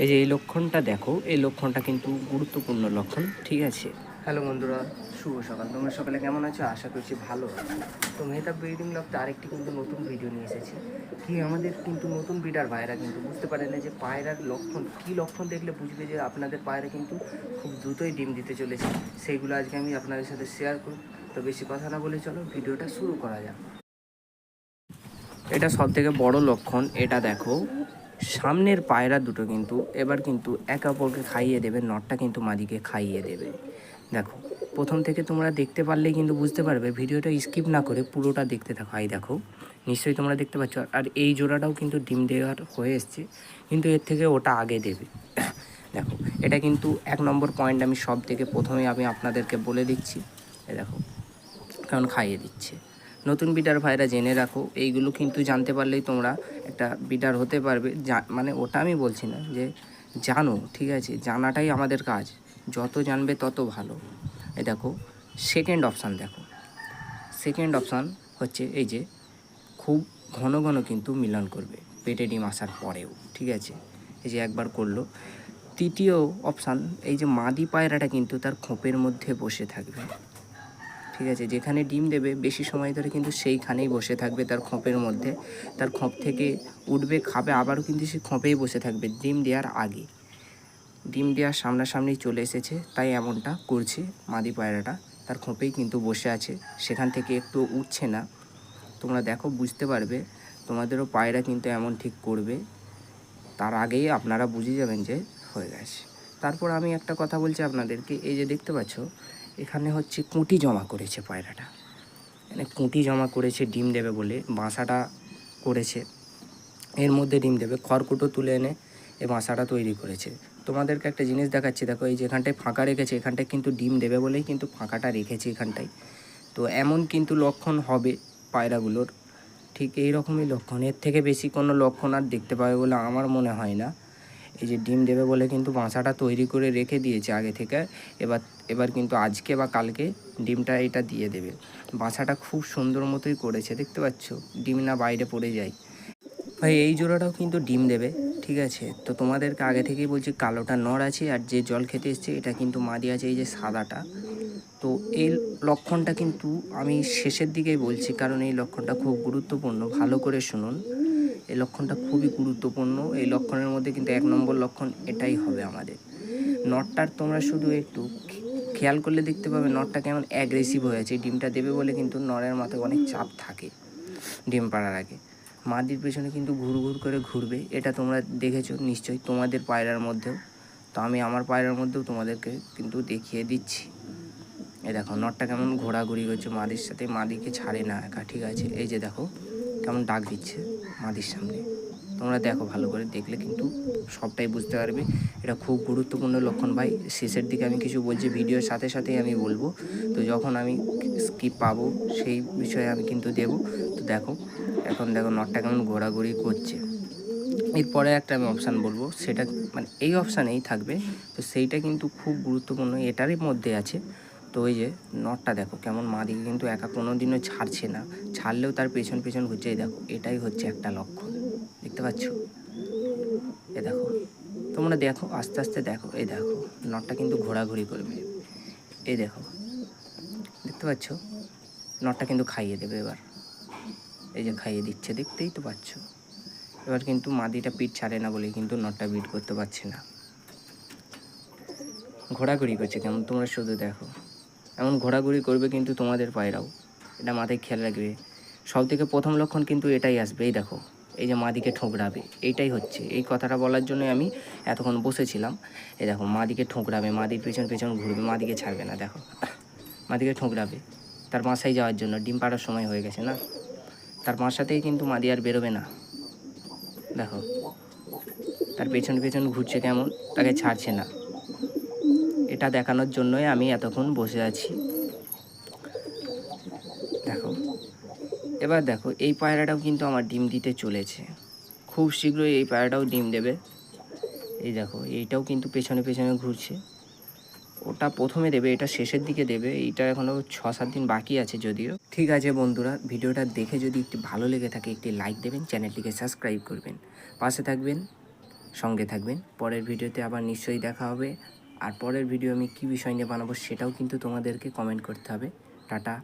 এই যে এই লক্ষণটা দেখো, এই লক্ষণটা কিন্তু গুরুত্বপূর্ণ লক্ষণ, ঠিক আছে? হ্যালো বন্ধুরা, শুভ সকাল। তোমরা সকালে কেমন আছো? আশা করছি ভালো আছো। তো মেহতাব ব্রিডিং ব্লগটা আরেকটি কিন্তু নতুন ভিডিও নিয়ে এসেছি। কি আমাদের কিন্তু নতুন ব্রিডার ভাইরা কিন্তু বুঝতে পারে না যে পায়রার লক্ষণ কী, লক্ষণ দেখলে বুঝবে যে আপনাদের পায়রা কিন্তু খুব দ্রুতই ডিম দিতে চলেছে। সেইগুলো আজকে আমি আপনাদের সাথে শেয়ার করব। তো বেশি কথা না বলে চলো ভিডিওটা শুরু করা যাক। এটা সব থেকে বড় লক্ষণ। এটা দেখো, সামনের পায়রা দুটো কিন্তু এবার কিন্তু একে অপরকে খাইয়ে দেবে, নটটা কিন্তু মাদিকে খাইয়ে দেবে। দেখো, প্রথম থেকে তোমরা দেখতে পারলেই কিন্তু বুঝতে পারবে, ভিডিওটা স্কিপ না করে পুরোটা দেখতে থাকো। এই দেখো, নিশ্চয়ই তোমরা দেখতে পাচ্ছ। আর এই জোড়াটাও কিন্তু ডিম দেওয়ার হয়ে এসছে, কিন্তু এর থেকে ওটা আগে দেবে। দেখো, এটা কিন্তু 1 নম্বর পয়েন্ট। আমি সব থেকে প্রথমে আমি আপনাদেরকে বলে দিচ্ছি। দেখো কারণ খাইয়ে দিচ্ছে। নতুন বিডার ভাইরা জেনে রাখো, এইগুলো কিন্তু জানতে পারলেই তোমরা একটা বিডার হতে পারবে। মানে ওটা আমি বলছি না যে জানো, ঠিক আছে? জানাটাই আমাদের কাজ, যত জানবে তত ভালো। এই দেখো, সেকেন্ড অপশান দেখো। সেকেন্ড অপশান হচ্ছে এই যে খুব ঘন ঘন কিন্তু মিলন করবে পেটে ডিম আসার পরেও, ঠিক আছে? এই যে একবার করলো। তৃতীয় অপশান, এই যে মাদি পায়রাটা কিন্তু তার খোপের মধ্যে বসে থাকবে, ঠিক আছে? যেখানে ডিম দেবে বেশি সময় ধরে কিন্তু সেইখানেই বসে থাকবে, তার খোপের মধ্যে। তার খোপ থেকে উঠবে, খাবে, আবারও কিন্তু সে খোপেই বসে থাকবে ডিম দেওয়ার আগে। ডিম দেওয়ার সামনাসামনি চলে এসেছে, তাই এমনটা করছে মাদি পায়রাটা। তার খোপেই কিন্তু বসে আছে, সেখান থেকে একটু উঠছে না। তোমরা দেখো, বুঝতে পারবে। তোমাদেরও পায়রা কিন্তু এমন ঠিক করবে, তার আগেই আপনারা বুঝে যাবেন যে হয়ে গেছে। তারপর আমি একটা কথা বলছি আপনাদেরকে, এই যে দেখতে পাচ্ছ, এখানে হচ্ছে কুঁটি জমা করেছে পায়রাটা। মানে কুঁটি জমা করেছে ডিম দেবে বলে, বাসাটা করেছে, এর মধ্যে ডিম দেবে। খড়কুটো তুলে এনে এই বাসাটা তৈরি করেছে। তোমাদেরকে একটা জিনিস দেখাচ্ছি, দেখো, এই যেখানটায় ফাঁকা রেখেছে, এখানটায় কিন্তু ডিম দেবে বলেই কিন্তু ফাঁকাটা রেখেছি এখানটায়। তো এমন কিন্তু লক্ষণ হবে পায়রাগুলোর, ঠিক এই রকমই লক্ষণ। এর থেকে বেশি কোনো লক্ষণ আর দেখতে পাবে বলে আমার মনে হয় না। এই যে ডিম দেবে বলে কিন্তু বাসাটা তৈরি করে রেখে দিয়েছে আগে থেকে। এবার এবার কিন্তু আজকে বা কালকে ডিমটা এটা দিয়ে দেবে। বাসাটা খুব সুন্দর মতোই করেছে, দেখতে পাচ্ছ? ডিম না বাইরে পড়ে যায়। ভাই, এই জোড়াটাও কিন্তু ডিম দেবে, ঠিক আছে? তো তোমাদেরকে আগে থেকেই বলছি, কালোটা নর আছে, আর যে জল খেতে এসছে এটা কিন্তু মাদি আছে, এই যে সাদাটা। তো এই লক্ষণটা কিন্তু আমি শেষের দিকেই বলছি, কারণ এই লক্ষণটা খুব গুরুত্বপূর্ণ। ভালো করে শুনুন, এই লক্ষণটা খুবই গুরুত্বপূর্ণ। এই লক্ষণের মধ্যে কিন্তু 1 নম্বর লক্ষণ এটাই হবে আমাদের। নটটার তোমরা শুধু একটু খেয়াল করলে দেখতে পাবে নটটা কেমন অ্যাগ্রেসিভ হয়েছে। ডিমটা দেবে বলে কিন্তু নরের মাথায় অনেক চাপ থাকে ডিম পাড়ার আগে। মাদির পেছনে কিন্তু ঘুর ঘুর করে ঘুরবে, এটা তোমরা দেখেছো নিশ্চয়ই তোমাদের পায়রার মধ্যেও। তো আমি আমার পায়রার মধ্যেও তোমাদেরকে কিন্তু দেখিয়ে দিচ্ছি। এই দেখো, নটটা কেমন ঘোরাঘুরি করছে মাদির সাথে, মাদিকে ছাড়ে না একা, ঠিক আছে? এই যে দেখো কেমন ডাক দিচ্ছে মাদির সামনে। তোমরা দেখো, ভালো করে দেখলে কিন্তু সবটাই বুঝতে পারবে। এটা খুব গুরুত্বপূর্ণ লক্ষণ ভাই। শেষের দিকে আমি কিছু বলছি, ভিডিওর সাথে সাথেই আমি বলবো। তো যখন আমি স্কিপ পাবো সেই বিষয়ে আমি কিন্তু দেবো। তো দেখো, এখন দেখো নটটা কেমন ঘোরাঘুরি করছে। এরপরে একটা আমি অপশান বলবো, সেটা মানে এই অপশানেই থাকবে। তো সেইটা কিন্তু খুব গুরুত্বপূর্ণ, এটারই মধ্যে আছে। তো ওই যে নটটা দেখো কেমন মাদিকে কিন্তু একা কোনো দিনও ছাড়ছে না, ছাড়লেও তার পেছন পেছন ঘুরছে। এই দেখো, এটাই হচ্ছে একটা লক্ষণ, দেখতে পাচ্ছ? এ দেখো, তোমরা দেখো, আস্তে আস্তে দেখো। এই দেখো, নটটা কিন্তু ঘোরাঘুরি করবে। এই দেখো, দেখতে পাচ্ছ? নটটা কিন্তু খাইয়ে দেবে এবার। এই যে খাইয়ে দিচ্ছে, দেখতেই তো পাচ্ছ। এবার কিন্তু মাদিটা পিঠ ছাড়ে না বলে কিন্তু নটটা বিট করতে পারছে না, ঘোরাঘুরি করছে কেমন। তোমরা শুধু দেখো, এমন ঘোরাঘুরি করবে কিন্তু তোমাদের পায়রাও, এটা মাথায় খেয়াল রাখবে। সব থেকে প্রথম লক্ষণ কিন্তু এটাই আসবে। এই দেখো, এই যে মাদিকে ঠোকরাবে, এইটাই হচ্ছে। এই কথাটা বলার জন্যই আমি এতক্ষণ বসেছিলাম। এই দেখো, মাদিকে ঠোকরাবে, মাদির পেছন পেছন ঘুরবে, মাদিকে ছাড়বে না। দেখো, মাদিকে ঠোকরাবে তার বাসায় যাওয়ার জন্য, ডিম পাড়ার সময় হয়ে গেছে না, তার বাসাতেই কিন্তু মাদি আর বেরোবে না। দেখো, তার পেছন পেছন ঘুরছে কেমন, তাকে ছাড়ছে না। এটা দেখানোর জন্যই আমি এতক্ষণ বসে আছি। দেখো, এবার দেখো, এই পায়রাটাও কিন্তু আমার ডিম দিতে চলেছে। খুব শীঘ্রই এই পায়রাটাও ডিম দেবে। এই দেখো, এইটাও কিন্তু পেছনে পেছনে ঘুরছে। ওটা প্রথমে দেবে, এটা শেষের দিকে দেবে। এইটা এখনও 6-7 দিন বাকি আছে যদিও। ঠিক আছে বন্ধুরা, ভিডিওটা দেখে যদি একটু ভালো লেগে থাকে একটি লাইক দেবেন, চ্যানেলটিকে সাবস্ক্রাইব করবেন, পাশে থাকবেন। সঙ্গে থাকবেন। পরের ভিডিওতে আবার নিশ্চয়ই দেখা হবে। আর পরের ভিডিও আমি কী বিষয় নিয়ে বানাবো সেটাও কিন্তু তোমাদেরকে কমেন্ট করতে হবে। টাটা।